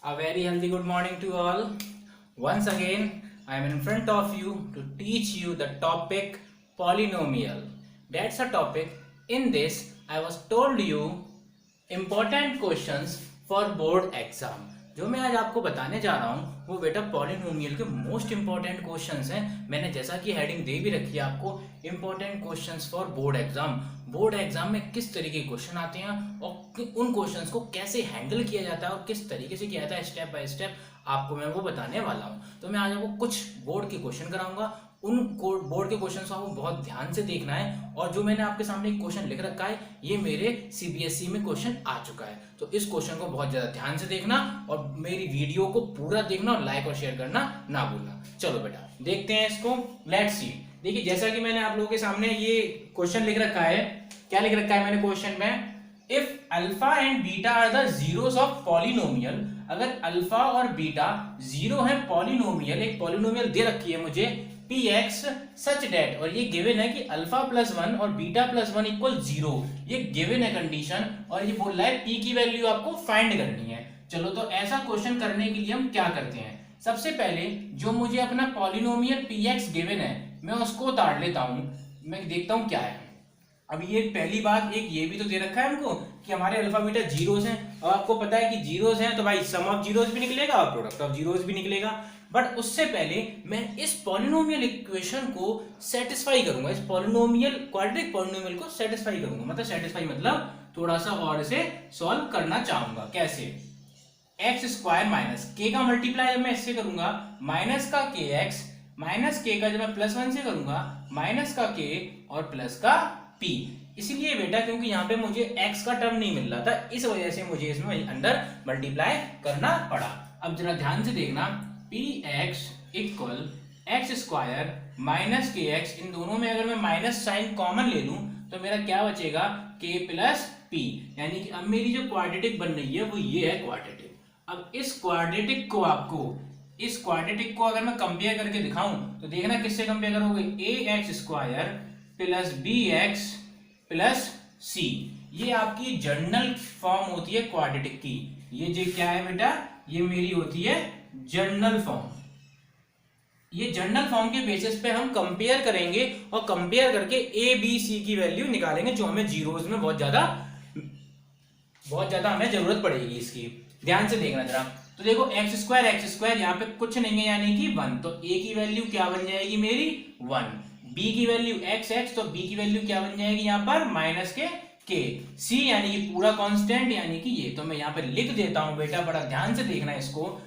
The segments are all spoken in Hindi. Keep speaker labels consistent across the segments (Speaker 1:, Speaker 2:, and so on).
Speaker 1: A very healthy good morning to all. Once again, I am in front of you to teach you the topic polynomial. That's a topic. In this, I was told you important questions for board exam. जो मैं आज आपको बताने जा रहा हूँ वो बेटा पॉलिनोमियल के मोस्ट इंपॉर्टेंट क्वेश्चंस हैं। मैंने जैसा कि हेडिंग दे भी रखी है आपको, important questions for board exam. Board exam में किस तरीके के क्वेश्चन आते हैं और उन क्वेश्चंस को कैसे हैंडल किया जाता है और किस तरीके से किया जाता है स्टेप बाय स्टेप, आपको मैं वो बताने वाला हूँ। तो मैं आज आपको कुछ बोर्ड के क्वेश्चन कराऊंगा। उन बोर्ड के क्वेश्चन को आपको बहुत ध्यान से देखना है। और जो मैंने आपके सामने एक क्वेश्चन लिख रखा है, ये मेरे सीबीएसई में क्वेश्चन आ चुका है। तो इस क्वेश्चन को बहुत ज्यादा ध्यान से देखना और मेरी वीडियो को पूरा देखना और लाइक और शेयर करना ना भूलना। चलो बेटा देखते हैं इसको। Let's see. देखिए जैसा कि मैंने आप लोगों के सामने ये क्वेश्चन लिख रखा है, क्या लिख रखा है मैंने क्वेश्चन में, if alpha and beta are the zeros of polynomial, अगर अल्फा और बीटा जीरो है पॉलिनोमियल, एक पॉलिनोमियल दे रखी है मुझे px सच डेट, और ये गिवन है कि अल्फा प्लस वन और beta plus one equal zero, ये गिवन है कंडीशन, और ये बोल रहा है p की वैल्यू आपको फाइंड करनी है। चलो तो ऐसा क्वेश्चन करने के लिए हम क्या करते हैं, सबसे पहले जो मुझे अपना पॉलिनोमियल px गिवन है मैं उसको उतार लेता हूं, मैं देखता हूं क्या है। अब ये पहली बात, एक ये भी तो दे रखा है हमको कि हमारे अल्फा बीटा जीरोस हैं, और आपको पता है कि जीरोस हैं तो भाई सम ऑफ जीरोस भी निकलेगा और प्रोडक्ट ऑफ जीरोस भी निकलेगा। बट उससे पहले मैं इस पॉलिनोमियल इक्वेशन को सेटिस्फाई करूंगा, इस पॉलिनोमियल क्वाड्रेटिक पॉलिनोमियल को सेटिस्फाई करूंगा। मतलब सेटिस्फाई मतलब थोड़ा सा और इसे सॉल्व करना चाहूंगा। कैसे, एक्स स्क्वायर माइनस के का मल्टीप्लाई जब मैं इससे करूंगा माइनस का के एक्स, माइनस के का जब मैं प्लस वन से करूंगा माइनस का के और प्लस का पी। इसलिए बेटा क्योंकि यहाँ पे मुझे x का टर्म नहीं मिल रहा था, इस वजह से मुझे इसमें अंदर मल्टीप्लाई करना पड़ा। अब जरा ध्यान से देखना, P x equal x square minus के एक्स, इन दोनों में अगर मैं माइनस साइन कॉमन ले लूं तो मेरा क्या बचेगा, के प्लस पी। यानी कि अब मेरी जो क्वाड्रेटिक बन रही है वो ये है क्वाड्रेटिक। अब इस क्वाड्रेटिक को आपको, इस क्वाड्रेटिक को अगर मैं कंपेयर करके दिखाऊं तो देखना किससे कंपेयर करोगे, A X square plus B X plus C. ये आपकी जर्नल फॉर्म होती है क्वाड्रेटिक की। ये जो क्या है बेटा, ये मेरी होती है जर्नल फॉर्म। ये जर्नल फॉर्म के बेसिस पे हम कंपेयर करेंगे और कंपेयर करके ए बी सी की वैल्यू निकालेंगे, जो हमें जीरोस में बहुत ज्यादा हमें जरूरत पड़ेगी इसकी। ध्यान से देखना जरा। तो देखो एक्स स्क्वायर यहाँ पे कुछ नहीं है यानी कि वन, तो ए की वैल्यू क्या बन जाएगी मेरी वन, b की वैल्यू x x, तो b की वैल्यू क्या बन जाएगी यहाँ पर माइनस के k, c यानी कि पूरा कांस्टेंट यानी कि ये, तो मैं यहाँ पर लिख देता हूं बेटा, बड़ा ध्यान से देखना इसको।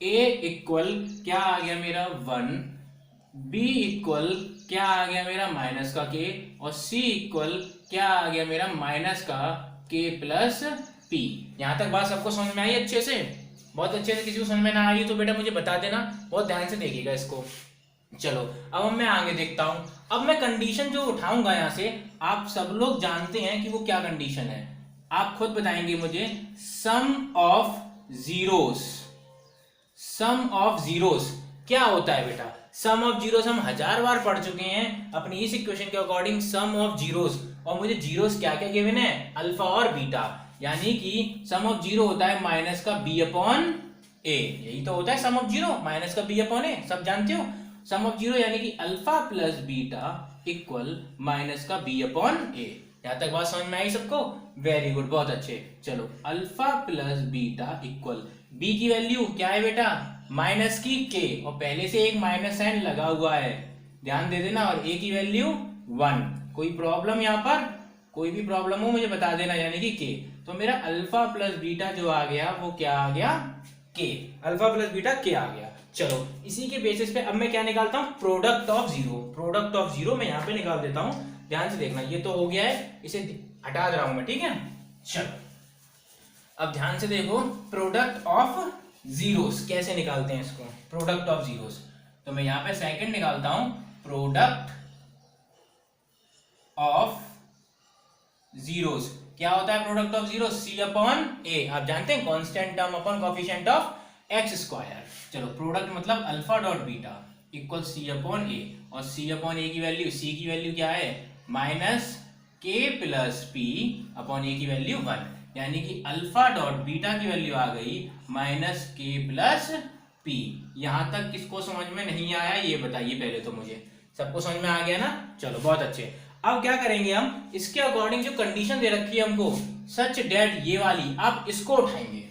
Speaker 1: a इक्वल क्या आ गया मेरा वन, b इक्वल क्या आ गया मेरा माइनस का k, और c इक्वल क्या आ गया मेरा माइनस का k प्लस p। यहां तक बात सबको समझ में आई अच्छे से? बहुत अच्छे से। किसी को समझ में ना आई तो बेटा मुझे बता देना, बहुत ध्यान से देखिएगा इसको। चलो अब मैं आगे देखता हूं। अब मैं कंडीशन जो उठाऊंगा यहां से, आप सब लोग जानते हैं कि वो क्या कंडीशन है, आप खुद बताएंगे मुझे। Sum of zeros, sum of zeros क्या होता है बेटा? सम ऑफ जीरोस हम 1000 बार पढ़ चुके हैं अपनी इस इक्वेशन के अकॉर्डिंग। सम ऑफ जीरोस, और मुझे जीरोस क्या क्या गिवन है, अल्फा और बीटा, यानी कि सम ऑफ जीरो होता है माइनस का बी अपॉन ए। यही तो होता है सम ऑफ जीरो, माइनस का बी अपॉन ए, सब जानते हो। सम ऑफ जीरो यानी कि alpha plus beta equal minus का बी अपॉन ए। यहां तक बात समझ में आई सबको? वेरी गुड, बहुत अच्छे। चलो alpha plus beta equal, B की वैल्यू क्या है बेटा, माइनस की के, और पहले से एक माइनस साइन लगा हुआ है, ध्यान दे देना, और ए की वैल्यू वन। कोई प्रॉब्लम यहाँ पर? कोई भी प्रॉब्लम हो मुझे बता देना, यानी कि के। तो मेरा अल्फा प्लस बीटा जो आ गया वो क्या आ गया, के। अल्फा प्लस बीटा के आ गया। चलो इसी के बेसिस पे अब मैं क्या निकालता हूं, product of zero. Product of zero मैं यहां पे निकाल देता हूं, ध्यान से देखना। ये तो हो गया है, इसे हटा दे रहा हूं मैं, ठीक है। चलो अब ध्यान से देखो, प्रोडक्ट ऑफ जीरोस कैसे निकालते हैं इसको, प्रोडक्ट ऑफ जीरोस। तो मैं यहां पे सेकंड निकालता हूं, प्रोडक्ट ऑफ जीरोस। क्या होता है product of zero, C upon A. आप जानते हैं constant term upon coefficient of X square. चलो प्रोडक्ट मतलब alpha dot beta equal C upon A, और सी अपॉन ए की वैल्यू, सी की वैल्यू क्या है माइनस के प्लस पी अपॉन ए की वैल्यू वन। यानी कि अल्फा डॉट बीटा की वैल्यू आ गई माइनस के प्लस पी। यहां तक किसको समझ में नहीं आया ये बताइए पहले तो मुझे। सबको समझ में आ गया ना? चलो बहुत अच्छे। अब क्या करेंगे हम, इसके अकॉर्डिंग जो कंडीशन दे रखी है हमको सच डेट ये वाली, आप इसको उठाएंगे।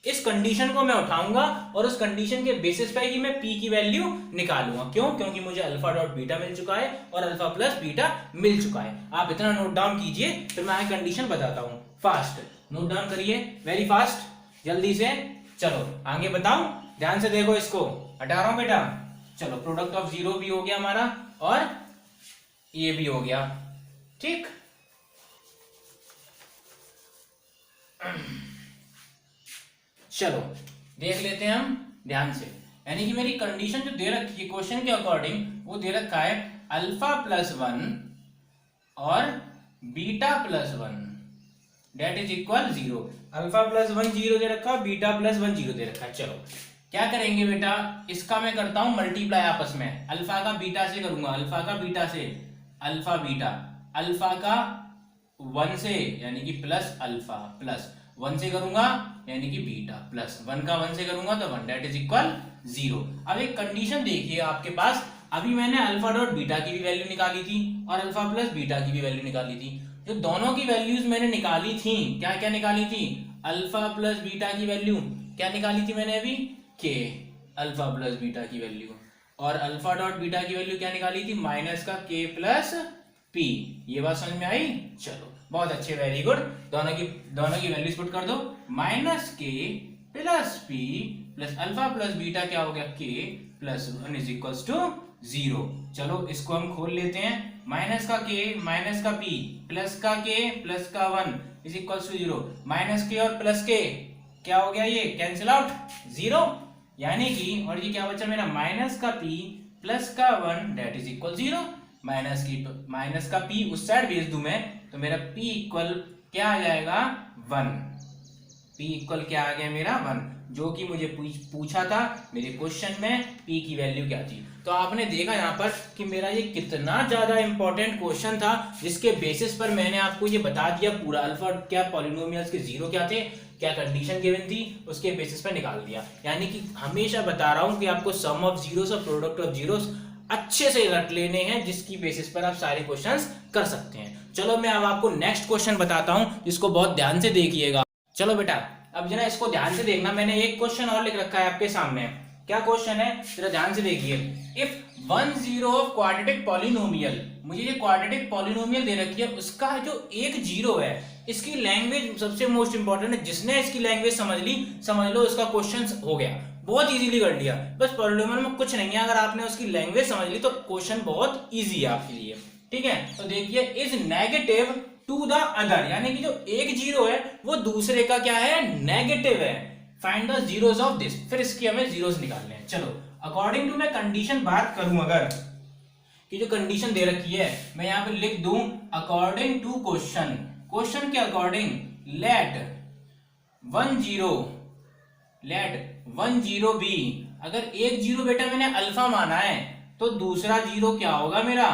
Speaker 1: इस कंडीशन को मैं उठाऊंगा और उस कंडीशन के बेसिस पे ही मैं पी की वैल्यू निकालूंगा। क्यों? क्योंकि मुझे अल्फा डॉट बीटा मिल चुका है और अल्फा प्लस बीटा मिल चुका है। आप इतना नोट डाउन कीजिए, फिर मैं आगे कंडीशन बताता हूं। फास्ट नोट डाउन करिए, वेरी फास्ट, जल्दी से। चलो आगे बताऊं, ध्यान से देखो, इसको हटा रहा हूं बेटा। चलो प्रोडक्ट ऑफ जीरो भी हो गया हमारा और ये भी हो गया, ठीक। चलो देख लेते हैं हम ध्यान से। यानी कि मेरी कंडीशन जो दे रखी है क्वेश्चन के अकॉर्डिंग, वो दे रखा है अल्फा प्लस 1 और beta plus 1 that is equal 0। Alpha plus 1 0 दे रखा है, बीटा प्लस 1 0 दे रखा है। चलो क्या करेंगे बेटा, इसका मैं करता हूं मल्टीप्लाई आपस में। अल्फा का बीटा से करूंगा, अल्फा का बीटा से, अल्फा बीटा, अल्फा का 1 से यानी कि प्लस अल्फा, प्लस 1 से करूंगा यानी कि बीटा, प्लस 1 का 1 से करूंगा तो 1 डेट इज इक्वल 0। अब एक कंडीशन देखिए आपके पास, अभी मैंने अल्फा डॉट बीटा की भी वैल्यू निकाली थी और अल्फा प्लस बीटा की भी वैल्यू निकाली थी। जो दोनों की वैल्यूज मैंने निकाली थी, क्या क्या निकाली थी, अल्फा प्लस बीटा की वैल्यू क्या निकाली थी मैंने अभी, के अल्फा प्लस बीटा की वैल्यू, और अल्फा डॉट बीटा की वैल्यू क्या निकाली थी, माइनस का के प्लस पी। ये बात समझ में आई? चलो बहुत अच्छे, वेरी गुड। दोनों की वैल्यूज पुट कर दो, माइनस के plus P plus alpha plus beta क्या हो गया, के प्लस 1 इज इक्वल्स टू 0। चलो इसको हम खोल लेते हैं, माइनस का के माइनस का पी प्लस का के प्लस का 1 इज इक्वल्स टू 0। माइनस के और प्लस के क्या हो गया, ये कैंसिल आउट 0, यानी कि, और ये क्या बचा मेरा, माइनस का पी प्लस का 1 डेट इज इक्वल 0। माइनस का पी उस साइड भेज दूं मैं तो मेरा p इक्वल क्या आ जाएगा, 1। p इक्वल क्या आ गया मेरा, 1, जो कि मुझे पूछा था मेरे क्वेश्चन में p की वैल्यू क्या थी। तो आपने देखा यहाँ पर कि मेरा ये कितना ज्यादा इंपॉर्टेंट क्वेश्चन था, जिसके बेसिस पर मैंने आपको ये बता दिया पूरा अल्फा क्या, पॉलिनोमियल्स के जीरो क्या थे, क्या कंडीशन गिवन थी, उसके बेसिस पर निकाल दिया। यानी कि हमेशा बता रहा हूं कि आपको सम ऑफ जीरोस और प्रोडक्ट ऑफ जीरोस अच्छे से रट लेने हैं, जिसकी बेसिस पर आप सारे क्वेश्चंस कर सकते हैं। चलो मैं अब आपको नेक्स्ट क्वेश्चन बताता हूं, जिसको बहुत ध्यान से देखिएगा। चलो बेटा अब जरा इसको ध्यान से देखना, मैंने एक क्वेश्चन और लिख रखा है आपके सामने। क्या क्वेश्चन है जरा ध्यान से देखिए। इफ 1 0 ऑफ क्वाड्रेटिक पॉलिनोमियल, मुझे ये क्वाड्रेटिक पॉलिनोमियल दे रखी है, उसका जो एक जीरो है, इसकी लैंग्वेज सबसे मोस्ट इंपॉर्टेंट है। जिसने इसकी लैंग्वेज समझ ली, समझ लो इसका क्वेश्चन हो गया, बहुत इजीली कर लिया। बस पॉलिनोमियल में कुछ नहीं है, अगर आपने उसकी लैंग्वेज समझ ली तो क्वेश्चन बहुत इजी है आपके लिए, ठीक है। तो देखिए, is negative to the other, यानी कि जो एक जीरो है वो दूसरे का क्या है, नेगेटिव है। Find the zeros of this, फिर इसकी हमें जीरोस निकालने हैं। चलो अकॉर्डिंग टू मैं कंडीशन बात करूं, अगर कि जो कंडीशन दे रखी है मैं यहां पे लिख दूं, अकॉर्डिंग टू क्वेश्चन के अकॉर्डिंग लेट 1 0 बी, अगर एक जीरो बेटा मैंने अल्फा माना है तो दूसरा जीरो क्या होगा मेरा,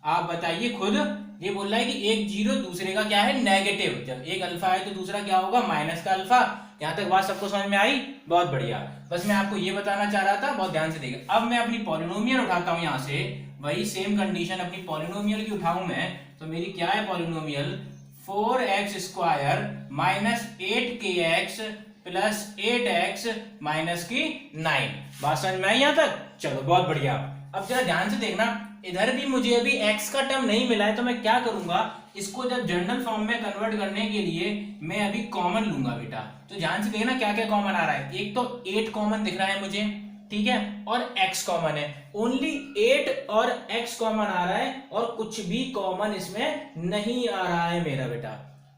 Speaker 1: आप बताइए खुद। ये बोल रहा है कि एक जीरो दूसरे का क्या है, नेगेटिव। जब एक अल्फा है तो दूसरा क्या होगा, माइनस का अल्फा। यहां तक बात सबको समझ में आई? बहुत बढ़िया। बस मैं आपको ये बताना चाह रहा था, बहुत ध्यान से देखिए। अब मैं अपनी पॉलिनोमियल उठाता हूं, यहां से वही सेम कंडीशन अपनी पॉलिनोमियल की उठाऊं मैं, तो मेरी क्या है polynomial, 4x square minus 8kx plus 8x minus की 9। बात समझ में आई यहां तक? चलो बहुत बढ़िया। अब जरा ध्यान से देखना, इधर भी मुझे अभी x का टर्म नहीं मिला है, तो मैं क्या करूंगा, इसको जब जनरल फॉर्म में कन्वर्ट करने के लिए मैं अभी कॉमन लूंगा बेटा। तो ध्यान से देखना क्या क्या कॉमन आ रहा है। एक तो 8 कॉमन दिख रहा है मुझे, ठीक है, और x कॉमन है। ओनली 8 और x कॉमन आ रहा है, और कुछ भी कॉमन इसमें नहीं आ रहा है मेरा बेटा।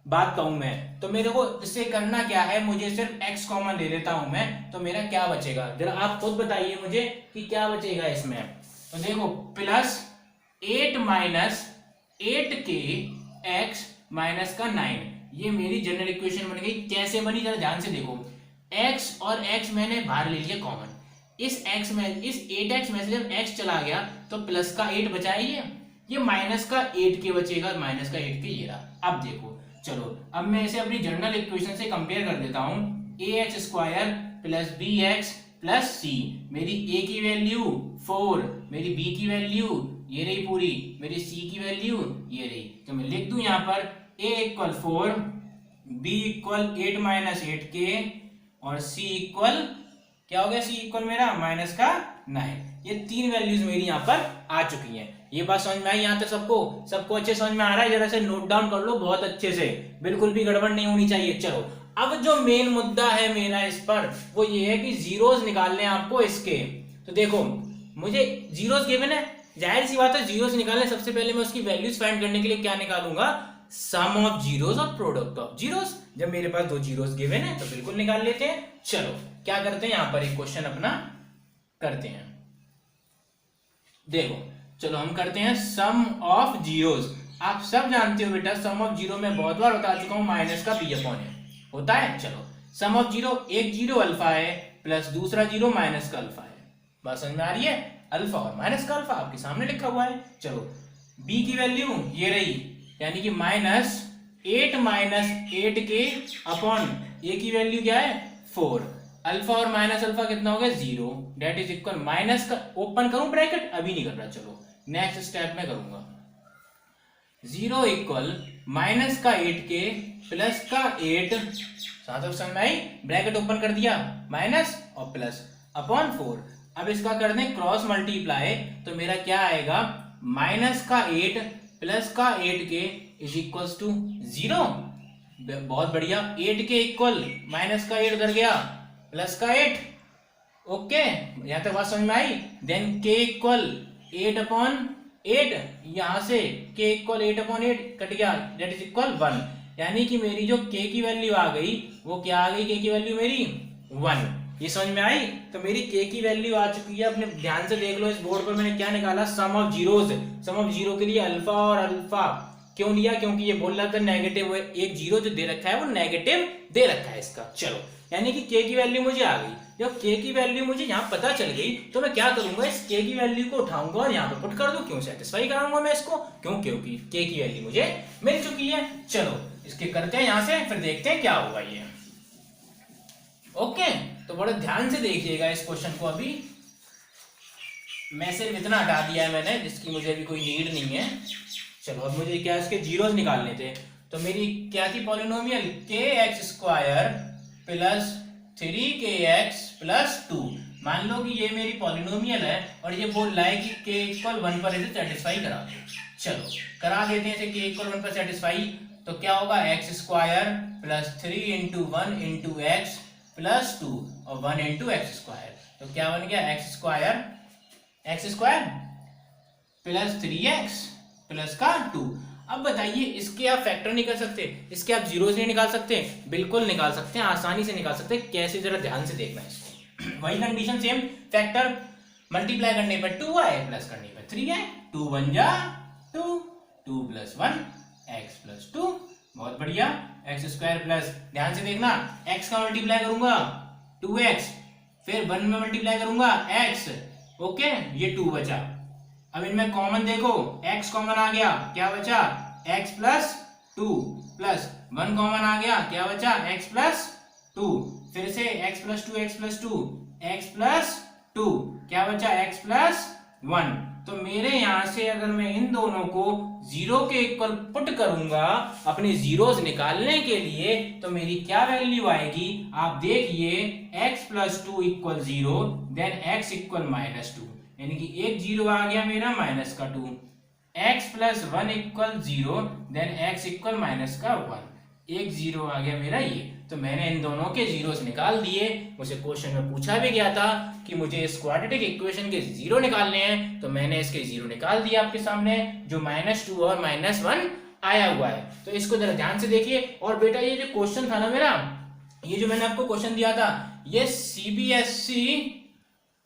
Speaker 1: बात कहूं मैं तो मेरे को इससे करना क्या है, मुझे सिर्फ x कॉमन ले लेता हूं मैं, तो मेरा क्या बचेगा, जरा आप खुद बताइए मुझे कि क्या बचेगा इसमें। तो देखो, plus 8 minus 8k x minus का 9, ये मेरी जनरल इक्वेशन बन गई। कैसे बनी जरा ध्यान से देखो, x और x मैंने बाहर ले लिया कॉमन, इस 8x में से जब x चला गया तो प्लस का 8 बचा है, ये माइनस का 8k बचेगा, माइनस का 8k ये रहा। अब देखो, चलो अब मैं इसे अपनी जनरल इक्वेशन से कंपेयर कर देता हूं। ax square plus bx plus c, मेरी a की वैल्यू 4, मेरी b की वैल्यू ये रही पूरी, मेरी c की वैल्यू ये रही। तो मैं लिख दूं यहाँ पर a equal 4, b equal 8 minus 8k और c इक्वल क्या हो गया, c इक्वल मेरा माइनस का 9। ये तीन वैल्यूज मेरी यहाँ पर आ चुकी हैं। ये बात समझ में आई यहाँ तक सबको अच्छे समझ में आ रहा है? जरा से नोट डाउन कर लो बहुत अच्छे से, बिल्कुल भी गड़बड़ नहीं होनी चाहिए। चलो अब जो मेन मुद्दा है मेरा इस पर वो ये है कि जीरोस निकालने हैं आपको इसके। तो देखो मुझे जीरोस गिवन है, जाहिर सी बात है जीरोस निकालने सबसे पहले मैं उसकी वैल्यूज फाइंड करने के लिए क्या निकालूंगा, सम ऑफ जीरोस और प्रोडक्ट ऑफ जीरोस। जब मेरे पास दो जीरोस गिवन है तो बिल्कुल निकाल लेते हैं। चलो क्या करते हैं, यहां पर एक क्वेश्चन अपना करते हैं। देखो चलो हम करते हैं सम ऑफ जीरोस। आप सब जानते हो बेटा सम ऑफ जीरो में बहुत बार बता चुका हूं, माइनस का बी अपॉन है होता है। चलो सम ऑफ जीरो, एक जीरो अल्फा है प्लस दूसरा जीरो माइनस का अल्फा है। बात समझ में आ रही है? अल्फा और माइनस का अल्फा आपके सामने लिखा हुआ है। चलो b की वैल्यू ये रही, यानी कि माइनस 8 माइनस 8 के अपॉन a की वैल्यू क्या है 4। अल्फा और माइनस अल्फा कितना हो गया 0, डेट इज इक्वल माइनस का, ओपन करूं ब्रैकेट, अभी नहीं कर रहा, चलो नेक्स्ट स्टेप में करूंगा। 0 इक्वल माइनस का 8k प्लस का 8, साथ समझ में आई, ब्रैकेट ओपन कर दिया, माइनस और प्लस अपॉन 4। अब इसका कर दें क्रॉस मल्टीप्लाई, तो मेरा क्या आएगा, माइनस का 8 प्लस का 8k इज इक्वल टू 0। बहुत बढ़िया, 8k इक्वल माइनस का 8 उधर गया प्लस का 8, ओके यहां तक बात समझ में आई। देन k इक्वल 8 अपॉन 8, यहां से k इक्वल 8 अपॉन 8 कट गया, दैट इज इक्वल 1। यानी कि मेरी जो k की वैल्यू आ गई वो क्या आ गई, k की वैल्यू मेरी 1। ये समझ में आई? तो मेरी k की वैल्यू आ चुकी है। अपने ध्यान से देख लो, इस बोर्ड पर मैंने क्या निकाला, sum of zeros. Sum of zero के लिए अल्फा और अल्फा क्यों लिया, क्योंकि ये बोल रहा था नेगेटिव, एक जीरो जो दे रखा है वो नेगेटिव दे रखा है इसका। चलो यानी कि k की वैल्यू मुझे आ गई। जब k की वैल्यू मुझे यहाँ पता चल गई तो मैं क्या करूंगा, इस k की वैल्यू को उठाऊंगा और यहाँ पे पुट कर दूं। क्यों सेटिस्फाई कराऊंगा मैं इसको, क्यों, क्योंकि k की वैल्यू मुझे मिल चुकी है। चलो इसके करते हैं यहाँ से, फिर देखते हैं क्या होगा ये। ओके तो बड़े ध्यान से देखिएगा इस क्वेश्चन को। अभी मैं सिर्फ इतना हटा दिया है मैंने जिसकी मुझे अभी कोई नीड नहीं है। चलो अब मुझे क्या इसके जीरोस निकालने थे। तो मेरी क्या थी polynomial, kx square plus 3kx plus 2। मान लो कि ये मेरी पॉलिनोमियल है और ये बोल रहा है कि k इक्वल 1 पर इसे सेटिस्फाई करा दो। चलो करा देते हैं इसे, k इक्वल 1 पर सेटिस्फाई। तो क्या होगा, x square plus 3 into 1 into x plus 2 और 1 इंटू एक्स स्क्वायर। तो क्या बन गया, x square plus 3x plus का 2। अब बताइए इसके आप फैक्टर नहीं कर सकते, इसके आप जीरोस नहीं निकाल सकते? बिल्कुल निकाल सकते हैं, आसानी से निकाल सकते हैं। कैसे, जरा ध्यान से देखना है इसको। वही कंडीशन सेम, फैक्टर मल्टीप्लाई करने पर 2y प्लस करने पर 3y, 2 1 जा 2, 2 प्लस 1 x प्लस 2। बहुत बढ़िया, एक्स स्क्वायर प्लस, ध्यान से देखना, x का मल्टीप्लाई करूंगा 2x, फिर 1 में मल्टीप्लाई करूंगा x, ओके ये 2 बचा। अब इनमें कॉमन देखो, x कॉमन आ गया, क्या बचा x प्लस 2 प्लस 1 कॉमन आ गया, क्या बचा x प्लस 2, फिर से x plus 2 x plus 2 x plus 2, क्या बचा x प्लस 1। तो मेरे यहां से अगर मैं इन दोनों को जीरो के इक्वल पुट करूंगा अपने जीरोस निकालने के लिए, तो मेरी क्या वैल्यू आएगी, आप देखिए, x plus 2 equal 0, then x equal minus 2, यानी कि एक जीरो आ गया मेरा माइनस का 2, x plus 1 equal 0, then x equal minus का 1, एक जीरो आ गया मेरा ये। तो मैंने इन दोनों के जीरोस निकाल दिए। मुझे क्वेश्चन में पूछा भी गया था कि मुझे इस क्वाड्रेटिक इक्वेशन के जीरो निकालने हैं, तो मैंने इसके जीरो निकाल दिया आपके सामने, जो -2 और -1 आया हुआ है। तो इसको जरा ध्यान से देखिए। और बेटा ये जो क्वेश्चन था ना मेरा, ये जो मैंने आपको क्वेश्चन दिया था, ये CBSE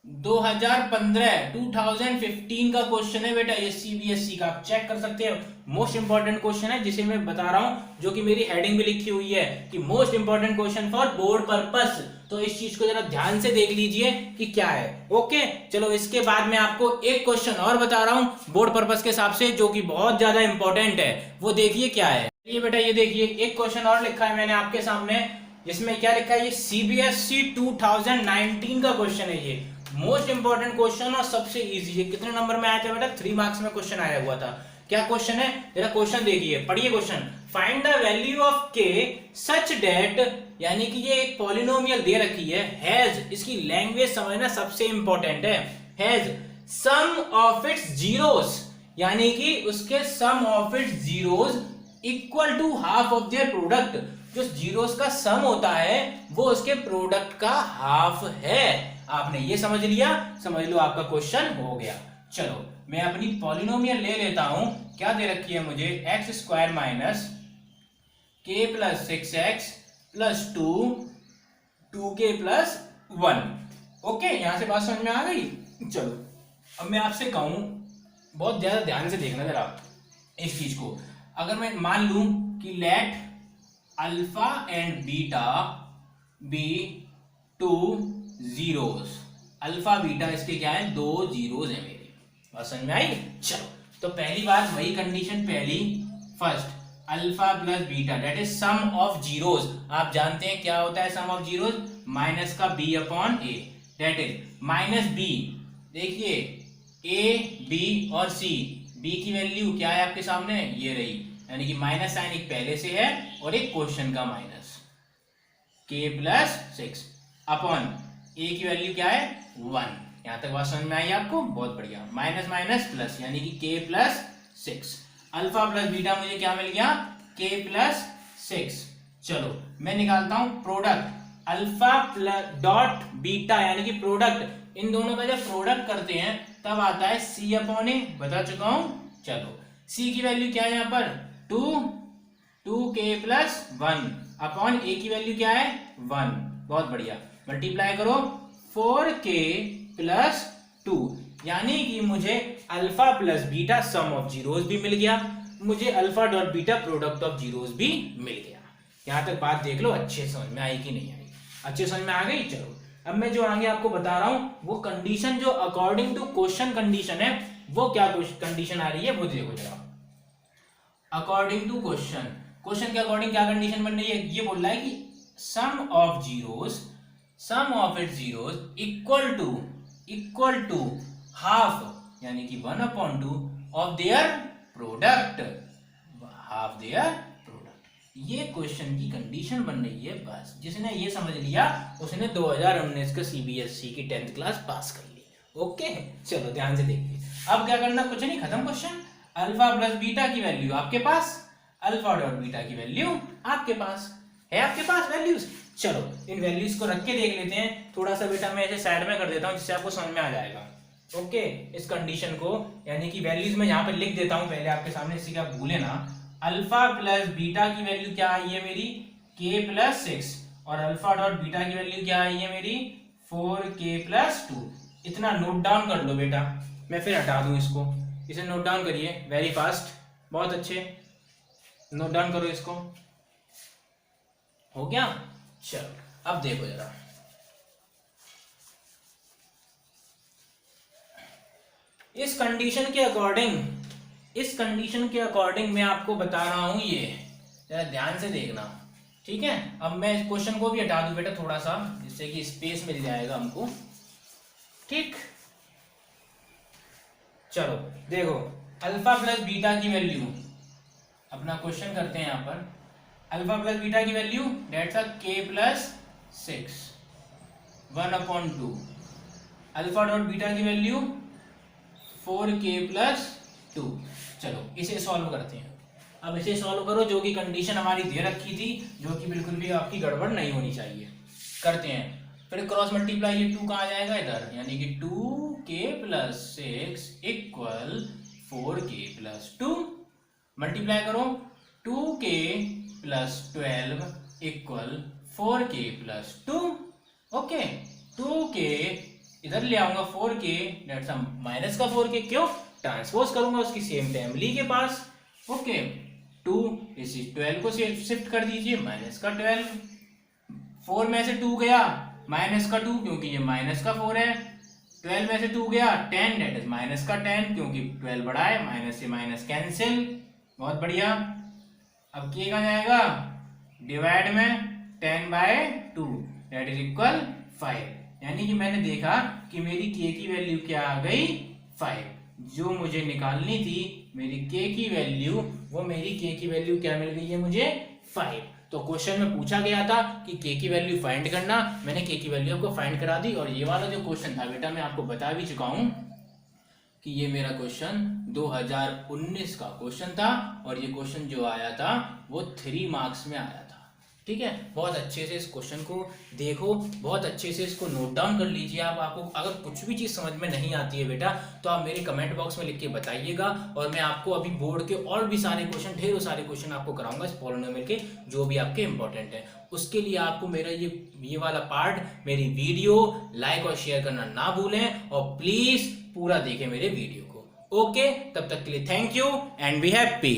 Speaker 1: 2015 का क्वेश्चन है बेटा, ये CBSE का, आप चेक कर सकते हैं। मोस्ट इंपॉर्टेंट क्वेश्चन है जिसे मैं बता रहा हूं, जो कि मेरी हेडिंग भी लिखी हुई है कि most important question for board purpose. तो इस चीज को जरा ध्यान से देख लीजिए कि क्या है। ओके चलो इसके बाद मैं आपको एक क्वेश्चन और बता रहा हूं बोर्ड पर्पस के हिसाब से, जो कि बहुत ज्यादा इंपॉर्टेंट है, वो देखिए क्या है। ये बेटा ये देखिए एक क्वेश्चन और लिखा है मैंने आपके सामने, जिसमें क्या लिखा है, ये सीबीएसई 2019 का क्वेश्चन है। ये मोस्ट इंपोर्टेंट क्वेश्चन और सबसे इजी। ये कितने नंबर में आया था बेटा? 3 मार्क्स में क्वेश्चन आया हुआ था। क्या क्वेश्चन है? जरा क्वेश्चन देखिए, पढ़िए question. Find the value of के सच डेट, यानी कि ये एक पॉलिनोमियल दे रखी है, हैज, इसकी लैंग्वेज समझना सबसे इंपॉर्टेंट है, has sum of its zeros, यानी कि उसके sum of its zeros equal to half of their product. जो जीरोस का सम होता है वो उसके प्रोडक्ट का हाफ है। आपने ये समझ लिया, समझ लो आपका क्वेश्चन हो गया। चलो मैं अपनी पॉलिनोमियल ले लेता हूं। क्या दे रखी है मुझे? एक्स स्क्वायर माइनस के plus 6x plus 2k plus 1। Okay, यहां से बात समझ में आ गई। चलो अब मैं आपसे कहूं, बहुत ज्यादा ध्यान से देखना जरा इस चीज को। अगर मैं मान लूं कि let alpha and beta be 2 zeros, alpha beta इसके क्या है? 2 जीरोस है मेरे। बात समझ में आई? चलो तो पहली बात वही कंडीशन, पहली first alpha plus beta that is sum of zeros. आप जानते हैं क्या होता है सम ऑफ जीरोस? माइनस का B upon A, that is minus B. देखिए ए बी और सी, बी की वैल्यू क्या है आपके सामने? ये रही, यानी कि माइनस साइन एक पहले से है और एक क्वेश्चन का माइनस, के प्लस 6 अपॉन ए की वैल्यू क्या है? 1। यहां तक बात समझ में आई आपको? बहुत बढ़िया। माइनस माइनस प्लस, यानी कि के प्लस 6। अल्फा प्लस बीटा मुझे क्या मिल गया? के प्लस 6। चलो मैं निकालता हूं product alpha plus dot beta, यानी कि प्रोडक्ट, इन दोनों का जब प्रोडक्ट करते हैं तब आता है सी अपॉन ए, बता चुका हूं। चलो सी की वैल्यू क्या है यहाँ पर? 2k प्लस 1 अपॉन ए की वैल्यू क्या है? 1। बहुत बढ़िया, मल्टीप्लाई करो 4k प्लस 2, यानी कि मुझे alpha plus beta some of zeros भी मिल गया, मुझे alpha dot beta product of zeros भी मिल गया। यहां तक बात देख लो, अच्छे समझ में आई कि नहीं आई? अच्छे समझ में आ गई। चलो अब मैं जो आगे आपको बता रहा हूं वो कंडीशन जो अकॉर्डिंग टू क्वेश्चन कंडीशन है, वो क्या कंडीशन आ रही है वो देखो जरा। अकॉर्डिंग टू क्वेश्चन, क्वेश्चन के अकॉर्डिंग क्या कंडीशन बन रही है? ये बोल रहा है कि sum of zeros, sum of it zeros equal to half, यानी कि 1/2 of their product, half their product. ये क्वेश्चन की कंडीशन बन रही है। बस जिसने ये समझ लिया उसने 2019 का सीबीएसई की 10th क्लास पास कर ली। ओके चलो ध्यान से देखिए। अब क्या करना? कुछ नहीं, खत्म क्वेश्चन। अल्फा प्लस बीटा की वैल्यू आपके पास, अल्फा डॉट बीटा की वैल्यू आपके पास है, आपके पास वैल्यूज। चलो इन वैल्यूज को रख के देख लेते हैं। थोड़ा सा बेटा मैं ऐसे साइड में कर देता हूं जिससे आपको समझ में आ जाएगा। ओके इस कंडीशन को, यानी कि वैल्यूज मैं यहाँ पे लिख देता हूं पहले आपके सामने, इससे क्या भूले ना। अल्फा प्लस बीटा की वैल्यू क्या आई है मेरी? के प्लस 6, और अल्फा डॉट बीटा की वैल्यू क्या आई है मेरी? 4k plus 2। इतना नोट डाउन कर लो बेटा, मैं फिर हटा दूं इसको। इसे नोट डाउन करिए वेरी फास्ट, बहुत अच्छे, नोट डाउन करो इसको। हो गया? चलो अब देखो जरा, इस कंडीशन के अकॉर्डिंग मैं आपको बता रहा हूं, ये जरा ध्यान से देखना, ठीक है। अब मैं इस क्वेश्चन को भी हटा दूं बेटा थोड़ा सा, जिससे कि स्पेस मिल जाएगा हमको, ठीक। चलो देखो अल्फा प्लस बीटा की वैल्यू, अपना क्वेश्चन करते हैं यहां पर। अल्फा प्लस बीटा की value that's are k plus 6 1/2। Alpha dot beta की वैल्यू 4k प्लस 2। चलो इसे सॉल्व करते हैं। अब इसे सॉल्व करो, जो कि कंडीशन हमारी दे रखी थी, जो कि बिल्कुल भी आपकी गड़बड़ नहीं होनी चाहिए। करते हैं, फिर क्रॉस मल्टीप्लाई, ये 2 कहाँ जाएगा? इधर, यानी कि 2k plus 6 equal 4k plus 2। Multiply करो 2k plus 12 equal 4k plus 2। Okay 2k इधर ले आऊंगा 4k, डेट्स माइनस का 4k, क्यों? ट्रांसपोज करूंगा उसकी सेम फैमिली के पास। ओके 2 इस 12 को शिफ्ट कर दीजिए, माइनस का 12, 4 में से 2 गया माइनस का 2, क्योंकि ये माइनस का 4 है। 12 में से 2 गया 10, डेट इज माइनस का 10, क्योंकि 12 बड़ा है, माइनस से माइनस कैंसिल। बहुत बढ़िया। अब k का जाएगा डिवाइड में 10/2 दैट इज इक्वल 5। यानी कि मैंने देखा कि मेरी k की वैल्यू क्या आ गई 5। जो मुझे निकालनी थी मेरी k की वैल्यू, वो मेरी k की वैल्यू क्या मिल गई है मुझे 5। तो क्वेश्चन में पूछा गया था कि k की वैल्यू फाइंड करना, मैंने k की वैल्यू आपको फाइंड करा दी। और ये वाला जो क्वेश्चन था बेटा मैं आपको बता भी चुका हूं कि ये मेरा क्वेश्चन 2019 का क्वेश्चन था और ये क्वेश्चन जो आया था वो 3 मार्क्स में आया था। ठीक है, बहुत अच्छे से इस क्वेश्चन को देखो, बहुत अच्छे से इसको नोट डाउन कर लीजिए। आप आपको अगर कुछ भी चीज़ समझ में नहीं आती है बेटा तो आप मेरे कमेंट बॉक्स में लिख के बताइएगा, और मैं आपको अभी बोर्ड के और भी सारे क्वेश्चन, ढेरों सारे क्वेश्चन आपको कराऊंगा इस पॉलिनोमियल के, जो भी आपके इंपॉर्टेंट है। उसके लिए आपको मेरा ये वाला पार्ट, मेरी वीडियो लाइक और शेयर करना ना भूलें, और प्लीज पूरा देखें मेरे वीडियो को। ओके, तब तक के लिए thank you and be happy.